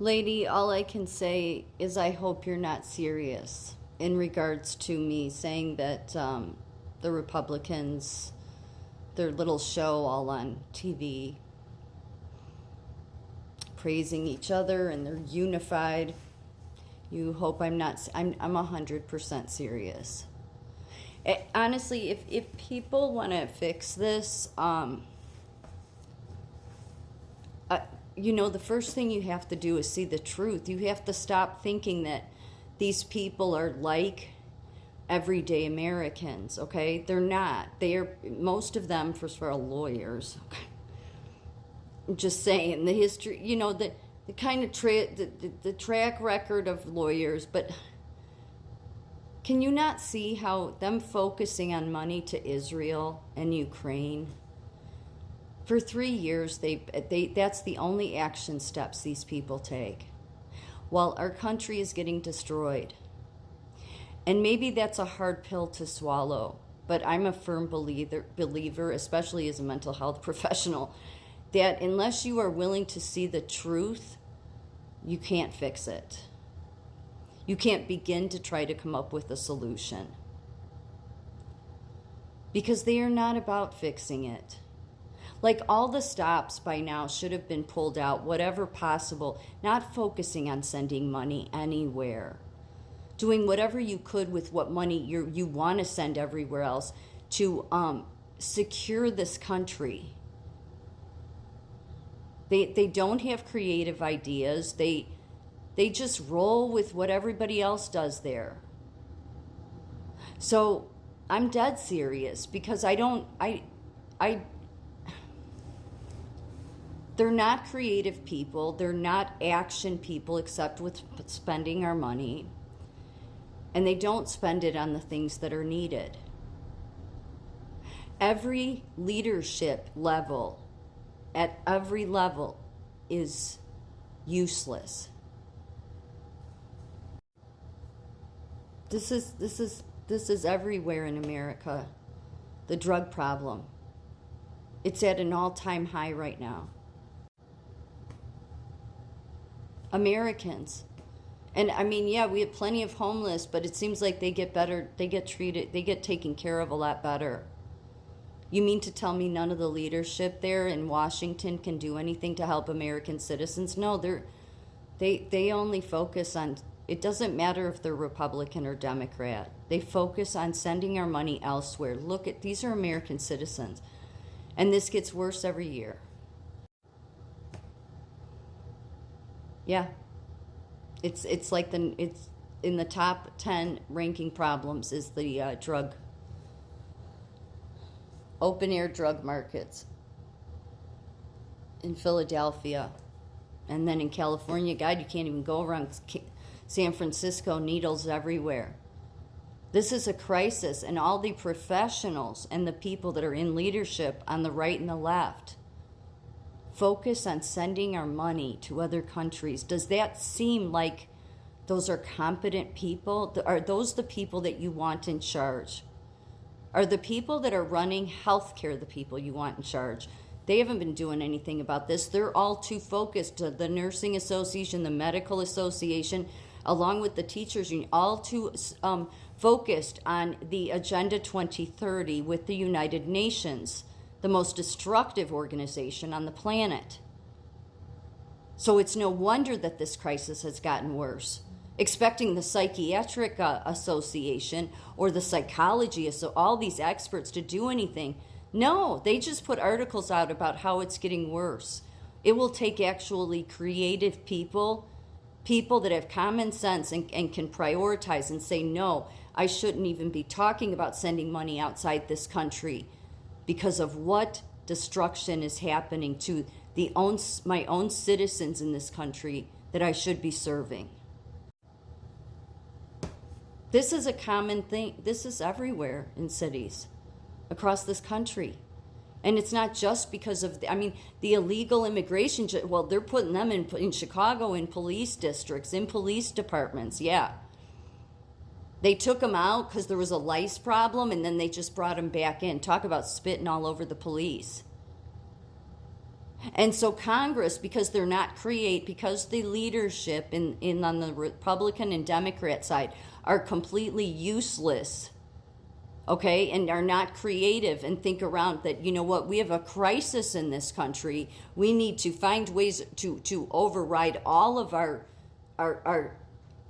Lady, all I can say is I hope you're not serious in regards to me saying that the Republicans, their little show all on TV, praising each other and they're unified. You hope I'm not, I'm 100% serious. Honestly, if people want to fix this, the first thing you have to do is see the truth. You have to stop thinking that these people are like everyday Americans, okay? They're not. They are, most of them, first of all, lawyers. Okay? I'm just saying, the history, the kind of the track record of lawyers, but can you not see how them focusing on money to Israel and Ukraine? For 3 years, that's the only action steps these people take, while our country is getting destroyed. And maybe that's a hard pill to swallow, but I'm a firm believer, especially as a mental health professional, that unless you are willing to see the truth, you can't fix it. You can't begin to try to come up with a solution. Because they are not about fixing it. Like all the stops by now should have been pulled out, whatever possible, not focusing on sending money anywhere. Doing whatever you could with what money you want to send everywhere else to secure this country. They don't have creative ideas. They just roll with what everybody else does there. So I'm dead serious because they're not creative people. They're not action people except with spending our money. And they don't spend it on the things that are needed. Every leadership level, at every level, is useless. This is everywhere in America. The drug problem. It's at an all-time high right now. Americans. And I mean, yeah, we have plenty of homeless, but it seems like they get better, they get treated, they get taken care of a lot better. You mean to tell me none of the leadership there in Washington can do anything to help American citizens? No, they only focus on, it doesn't matter if they're Republican or Democrat. They focus on sending our money elsewhere. Look at, these are American citizens. And this gets worse every year. Yeah. It's like it's in the top 10 ranking problems is the drug, open air drug markets in Philadelphia. And then in California, God, you can't even go around San Francisco, needles everywhere. This is a crisis, and all the professionals and the people that are in leadership on the right and the left focus on sending our money to other countries. Does that seem like those are competent people? Are those the people that you want in charge? Are the people that are running healthcare the people you want in charge? They haven't been doing anything about this. They're all too focused. The Nursing Association, the Medical Association, along with the teachers union, all too focused on the Agenda 2030 with the United Nations, the most destructive organization on the planet. So it's no wonder that this crisis has gotten worse. Expecting the Psychiatric Association or the Psychology, so all these experts to do anything. No, they just put articles out about how it's getting worse. It will take actually creative people that have common sense and can prioritize and say, no, I shouldn't even be talking about sending money outside this country because of what destruction is happening to my own citizens in this country that I should be serving. This is a common thing. This is everywhere in cities across this country. And it's not just because of, the illegal immigration, well, they're putting them in Chicago in police districts, in police departments, yeah. They took them out because there was a lice problem, and then they just brought them back in. Talk about spitting all over the police. And so Congress, because they're not because the leadership in on the Republican and Democrat side are completely useless, okay, and are not creative and think around that, you know what, we have a crisis in this country. We need to find ways to override all of our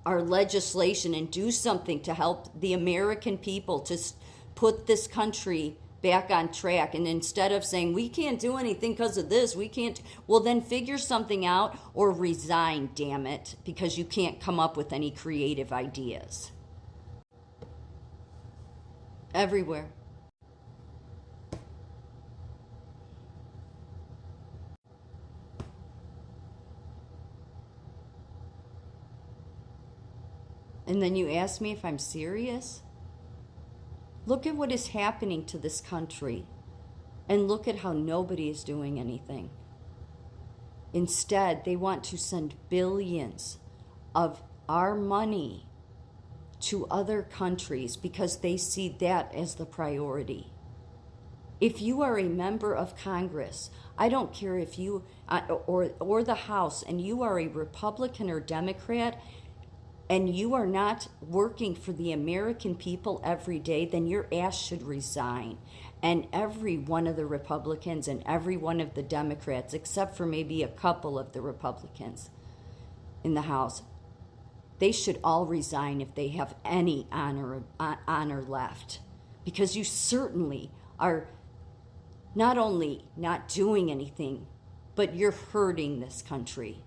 legislation and do something to help the American people to put this country back on track. And instead of saying we can't do anything because of this, we can't, well then figure something out or resign, damn it, because you can't come up with any creative ideas. Everywhere. And then you ask me if I'm serious? Look at what is happening to this country, and look at how nobody is doing anything. Instead, they want to send billions of our money to other countries because they see that as the priority. If you are a member of Congress, I don't care if you, or the House, and you are a Republican or Democrat, and you are not working for the American people every day, then your ass should resign. And every one of the Republicans and every one of the Democrats, except for maybe a couple of the Republicans in the House, they should all resign if they have any honor left. Because you certainly are not only not doing anything, but you're hurting this country.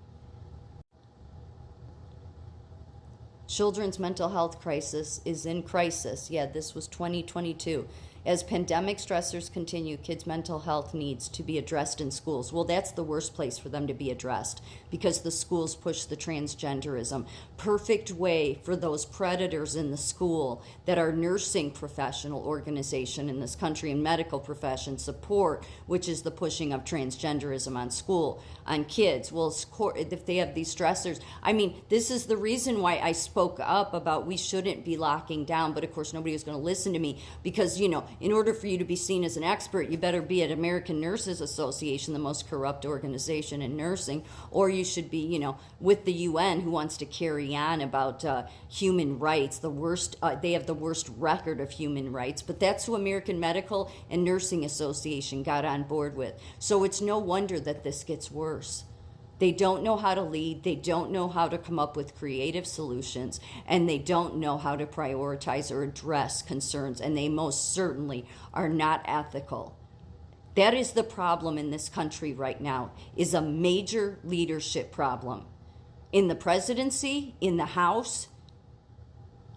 Children's mental health crisis is in crisis. Yeah, this was 2022. As pandemic stressors continue, kids' mental health needs to be addressed in schools. Well, that's the worst place for them to be addressed because the schools push the transgenderism. Perfect way for those predators in the school that are nursing professional organization in this country and medical profession support, which is the pushing of transgenderism on school, on kids. Well, if they have these stressors, I mean, this is the reason why I spoke up about we shouldn't be locking down, but of course nobody was going to listen to me because, you know, in order for you to be seen as an expert, you better be at American Nurses Association, the most corrupt organization in nursing, or you should be, you know, with the UN, who wants to carry on about human rights. The worst, they have the worst record of human rights, but that's who American Medical and Nursing Association got on board with. So it's no wonder that this gets worse. They don't know how to lead, they don't know how to come up with creative solutions, and they don't know how to prioritize or address concerns, and they most certainly are not ethical. That is the problem in this country right now, is a major leadership problem. In the presidency, in the House,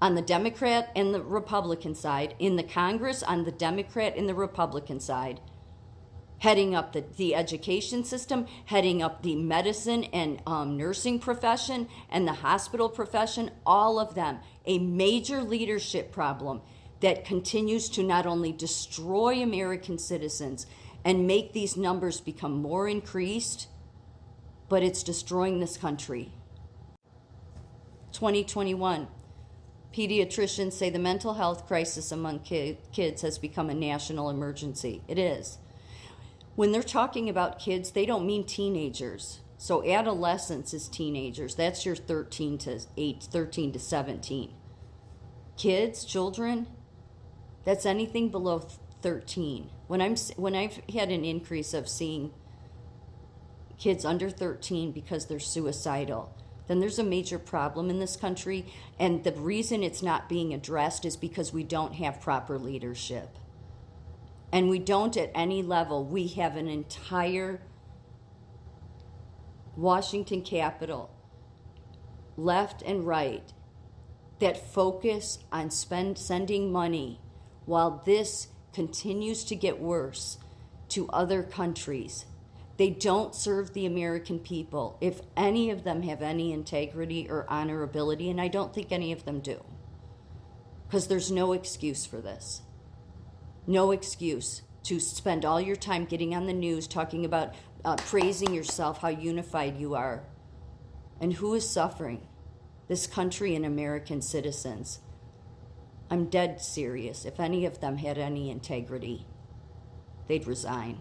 on the Democrat and the Republican side, in the Congress, on the Democrat and the Republican side, heading up the education system, heading up the medicine and nursing profession and the hospital profession, all of them, a major leadership problem that continues to not only destroy American citizens and make these numbers become more increased, but it's destroying this country. 2021, pediatricians say the mental health crisis among kids has become a national emergency. It is. When they're talking about kids, they don't mean teenagers. So adolescence is teenagers. That's your 13 to 17. Kids, children, that's anything below 13. When I've had an increase of seeing kids under 13 because they're suicidal, then there's a major problem in this country. And the reason it's not being addressed is because we don't have proper leadership. And we don't at any level. We have an entire Washington Capitol, left and right, that focus on sending money while this continues to get worse to other countries. They don't serve the American people. If any of them have any integrity or honorability, and I don't think any of them do, because there's no excuse for this. No excuse to spend all your time getting on the news talking about praising yourself, how unified you are. And who is suffering? This country and American citizens. I'm dead serious. If any of them had any integrity, they'd resign.